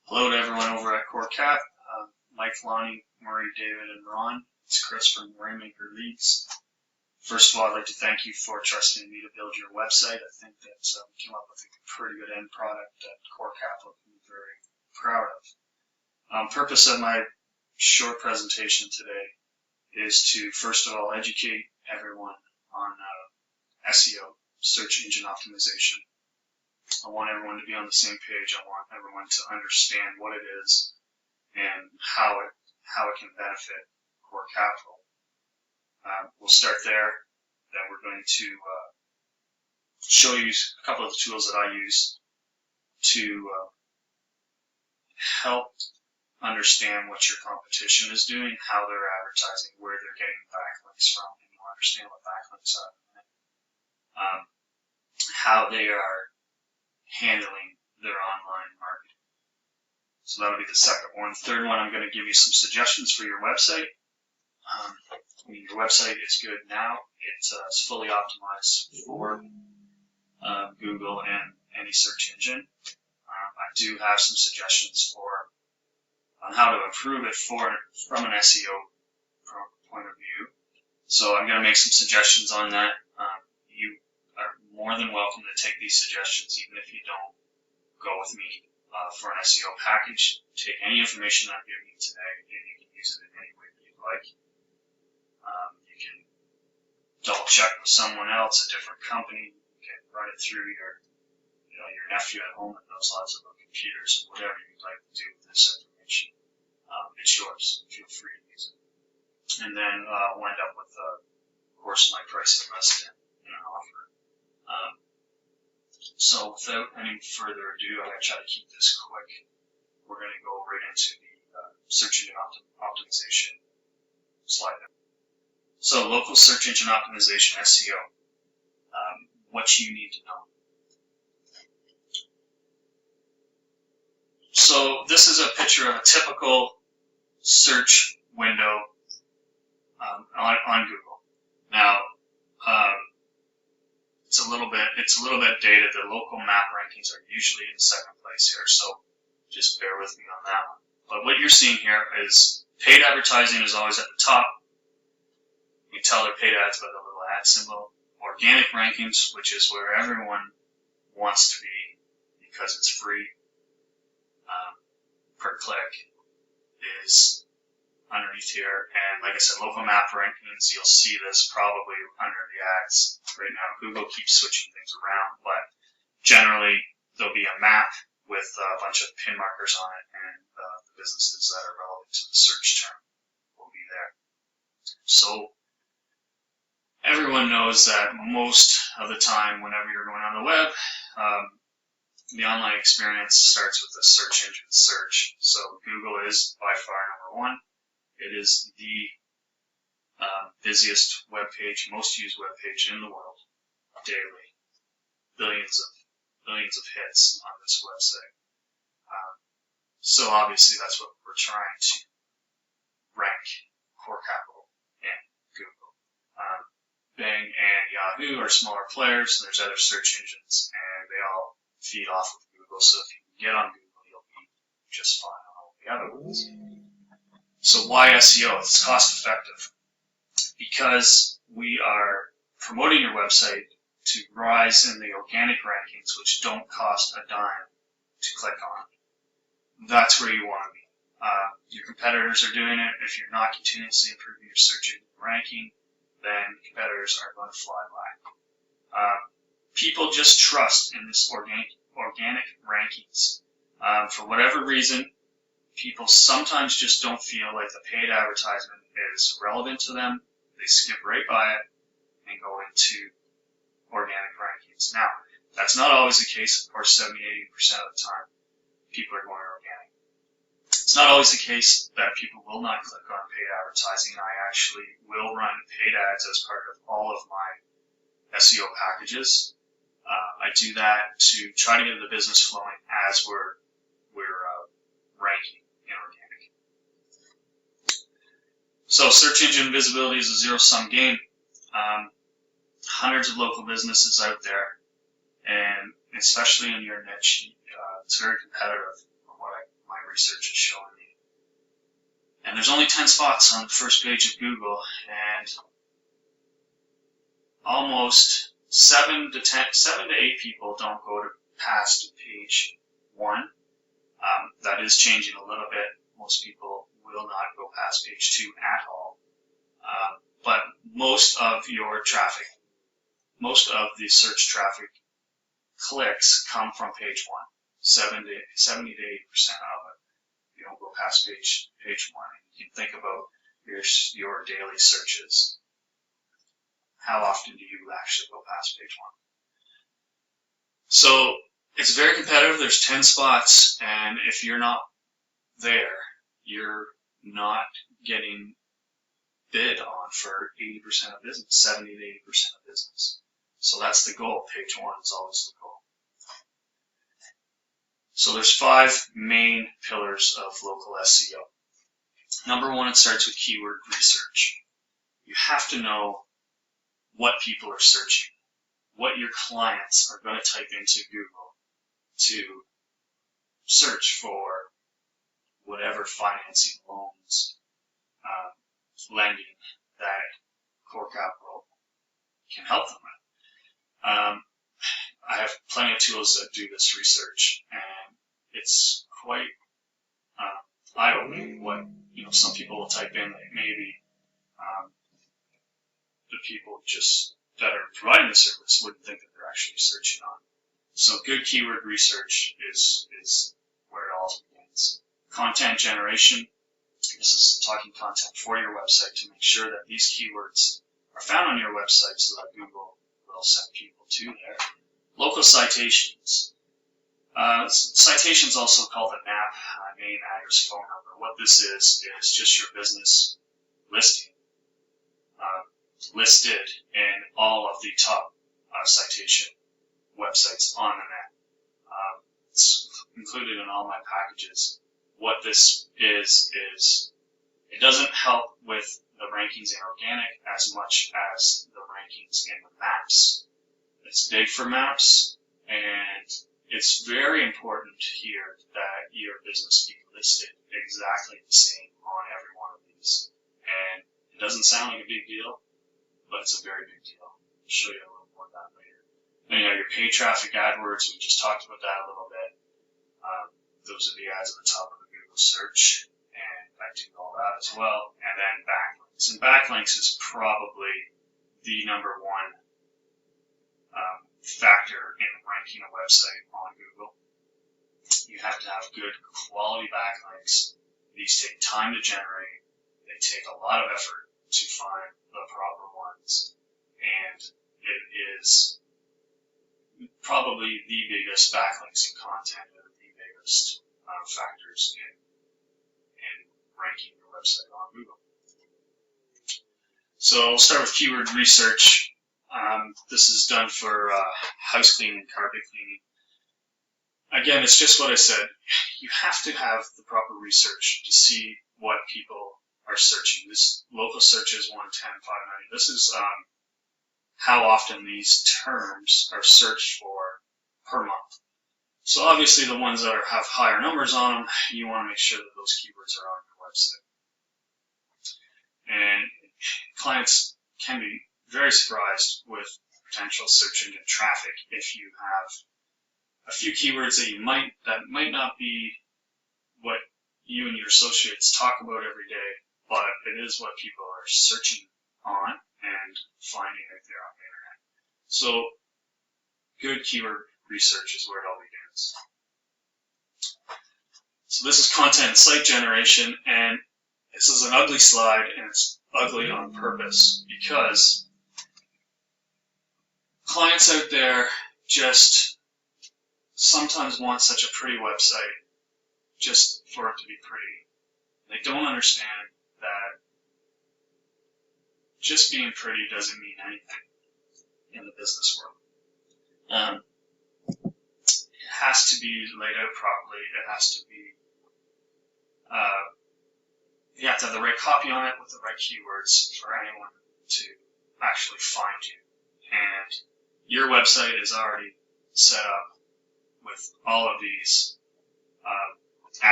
Hello to everyone over at CoreCap. Mike, Lonnie, Murray, David, and Ron. It's Chris from Rainmaker Leads. First of all, I'd like to thank you for trusting me to build your website. I think that we came up with a pretty good end product that CoreCap will be very proud of. Purpose of my short presentation today is to, first of all, educate everyone on SEO, search engine optimization. I want everyone to be on the same page. I want everyone to understand what it is and how it can benefit Core Capital. We'll start there. Then we're going to show you a couple of the tools that I use to help understand what your competition is doing, how they're advertising, where they're getting backlinks from, and you'll understand what backlinks are, how they are handling their online marketing. So that'll be the second one. The third one, I'm going to give you some suggestions for your website. Your website is good now. It's fully optimized for Google and any search engine. I do have some suggestions on how to improve it from an SEO point of view. So I'm going to make some suggestions on that. You are more than welcome to take these suggestions, even if you don't go with me for an SEO package. Take any information I'm giving you today, and you can use it in any way that you'd like. You can double check with someone else, a different company. You can run it through your nephew at home that knows lots about computers, whatever you'd like to do with this information. It's yours. Feel free to use it. And then we'll end up with, of course, my pricing list and an offer. So without any further ado, I'm going to try to keep this quick. We're going to go right into the search engine optimization slide. So local search engine optimization, SEO, what you need to know. So this is a picture of a typical search window on Google. Now, it's a little bit dated. The local map rankings are usually in second place here, so just bear with me on that one. But what you're seeing here is paid advertising is always at the top. You can tell they're paid ads by the little ad symbol. Organic rankings, which is where everyone wants to be because it's free per click, is underneath here. And like I said, local map rankings, you'll see this probably under the ads right now. Google keeps switching things around, but generally there'll be a map with a bunch of pin markers on it, and the businesses that are relevant to the search term will be there. So everyone knows that most of the time, whenever you're going on the web, the online experience starts with a search engine search. So Google is by far number one. It is the busiest web page, most used web page in the world daily. Billions of hits on this website. So obviously that's what we're trying to rank Core Capital and Google. Bing and Yahoo are smaller players. There's other search engines, and they all feed off of Google. So if you can get on Google, you'll be just fine on all the other ones. So why SEO? It's cost effective because we are promoting your website to rise in the organic rankings, which don't cost a dime to click on. That's where you want to be. Your competitors are doing it. If you're not continuously improving your search engine ranking, then competitors are going to fly by. People just trust in this organic rankings. For whatever reason, people sometimes just don't feel like the paid advertisement is relevant to them. They skip right by it and go into organic rankings. Now, that's not always the case. Of course, 70–80% of the time, people are going organic. It's not always the case that people will not click on paid advertising. I actually will run paid ads as part of all of my SEO packages. I do that to try to get the business flowing as we're ranking in organic. So search engine visibility is a zero-sum game. Hundreds of local businesses out there, and especially in your niche, it's very competitive from my research is showing me. And there's only 10 spots on the first page of Google, and almost 7 to 8 people don't go to past page 1. That is changing a little bit. Most people will not go past page 2 at all. But most of your traffic, most of the search traffic clicks come from page 1. 70 to 80% of it. You don't go past page 1. You can think about your daily searches. How often do you actually go past page 1? So it's very competitive. There's 10 spots, and if you're not there, you're not getting bid on for 80% of business, 70 to 80% of business. So that's the goal. Page 1 is always the goal. So there's 5 main pillars of local SEO. Number 1, it starts with keyword research. You have to know what people are searching, what your clients are going to type into Google to search for whatever financing, loans, lending that Core Capital can help them with. I have plenty of tools that do this research, and it's quite eye-opening what some people will type in that maybe the people just that are providing the service wouldn't think that they're actually searching on. So good keyword research is where it all begins. Content generation. This is talking content for your website to make sure that these keywords are found on your website so that Google will send people to there. Local citations. Citations also called a NAP, name, address, phone number. What this is just your business listing listed in all of the top citation websites on the net. It's included in all my packages. What this is it doesn't help with the rankings in organic as much as the rankings in the maps. It's big for maps, and it's very important here that your business be listed exactly the same on every one of these. And it doesn't sound like a big deal, but it's a very big deal. I'll show you a little more of that later. Then you have your paid traffic AdWords. We just talked about that a little bit. Those are the ads at the top of the Google search, and I do all that as well. And then backlinks. And backlinks is probably the number 1 factor in ranking a website on Google. You have to have good quality backlinks. These take time to generate. They take a lot of effort to find the proper ones. And it is probably the biggest backlinks in content are the biggest factors in ranking your website on Google. So we'll start with keyword research. This is done for house cleaning, carpet cleaning. Again, it's just what I said. You have to have the proper research to see what people are searching. This local search is 110, 590. This is how often these terms are searched for per month. So obviously the ones that have higher numbers on them, you want to make sure that those keywords are on your website. And clients can be very surprised with potential search engine traffic if you have a few keywords that might not be what you and your associates talk about every day, but it is what people are searching on and finding out there on the internet. So good keyword research is where it all begins. So this is content and site generation, and this is an ugly slide, and it's ugly on purpose because clients out there just sometimes want such a pretty website just for it to be pretty. They don't understand that just being pretty doesn't mean anything in the business world. It has to be laid out properly. It has to be, you have to have the right copy on it with the right keywords for anyone to actually find you. And your website is already set up with all of these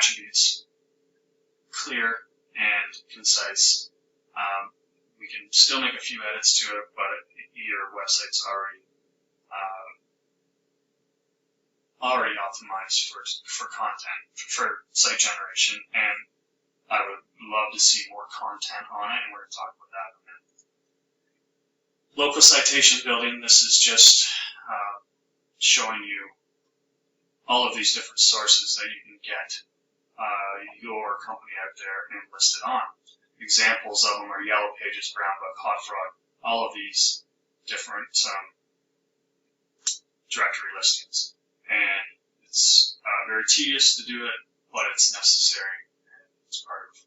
attributes clear and concise. We can still make a few edits to it, but your website's already optimized for content, for site generation, and I would love to see more content on it, and we're going to talk about that in a minute. Local citation building, this is just showing you all of these different sources that you can get your company out there and list it on. Examples of them are Yellow Pages, Brown Book, Hot Frog, all of these different directory listings. And it's very tedious to do it, but it's necessary, and it's part of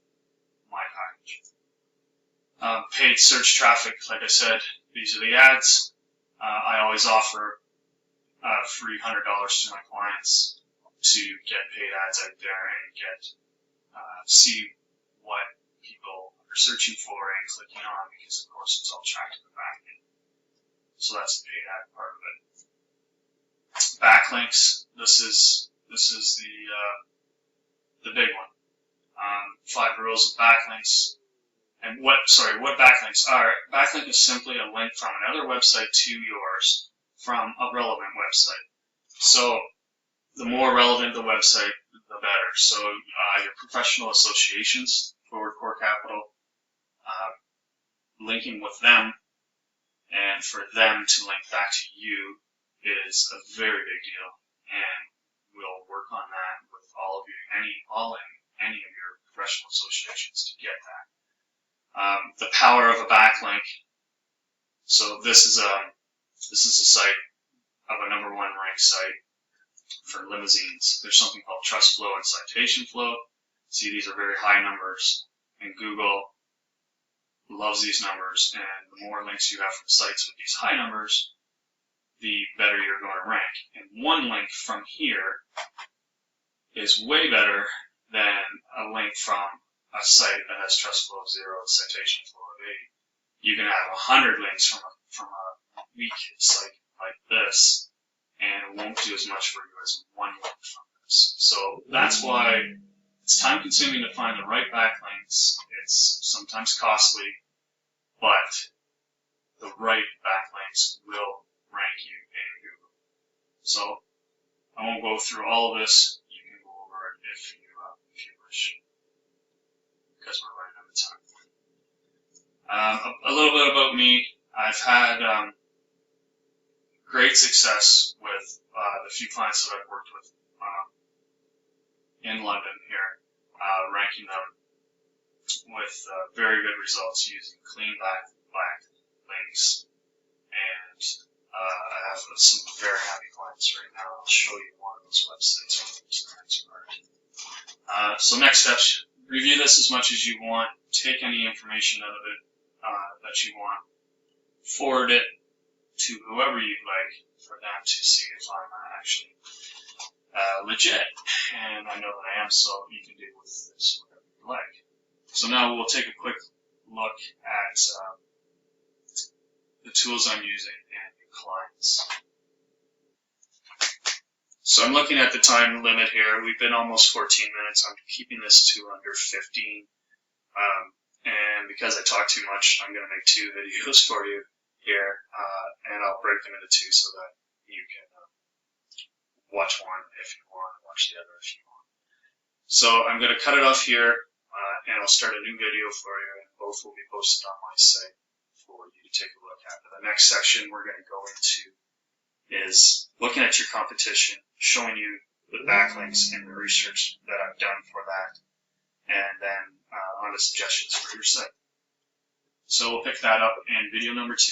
my package. Paid search traffic, like I said, these are the ads. I always offer free $100 to my clients to get paid ads out there and see what people are searching for and clicking on, because of course it's all tracked in the back end. So that's the paid ad part of it. Backlinks. This is the big one. 5 rules of backlinks. And what backlinks are? Backlink is simply a link from another website to yours from a relevant website. So the more relevant the website, the better. So your professional associations, Forward Core Capital, linking with them and for them to link back to you is a very big deal, and we'll work on that with all of you, any of your professional associations to get that. The power of a backlink. So this is a site of a #1 ranked site for limousines. There's something called trust flow and citation flow. See, these are very high numbers, and Google loves these numbers, and the more links you have from sites with these high numbers, the better you're going to rank. And one link from here is way better than a link from a site that has trust flow of 0 and citation flow of 8. You can have 100 links from a weak site like this, and it won't do as much for you as one link from this. So that's why it's time consuming to find the right backlinks. It's sometimes costly, but the right backlinks will rank you in Google. So I won't go through all of this. You can go over it if you wish, because we're running out of time. A little bit about me. I've had great success with the few clients that I've worked with in London here, ranking them with very good results using clean backlinks, and I have some very happy clients right now. I'll show you one of those websites when we get to the next part. So next steps, review this as much as you want, take any information out of it that you want, forward it to whoever you'd like for them to see if I'm actually legit, and I know that I am, so you can do with this whatever you like. So now we'll take a quick look at the tools I'm using and the clients. So I'm looking at the time limit here. We've been almost 14 minutes. I'm keeping this to under 15. And because I talk too much, I'm going to make 2 videos for you here, and I'll break them into 2 so that you can watch one if you want, and watch the other if you want. So I'm going to cut it off here, and I'll start a new video for you, and both will be posted on my site for you to take a look at. The next section we're going to go into is looking at your competition, showing you the backlinks and the research that I've done for that, and then on to suggestions for your site. So we'll pick that up in video number 2.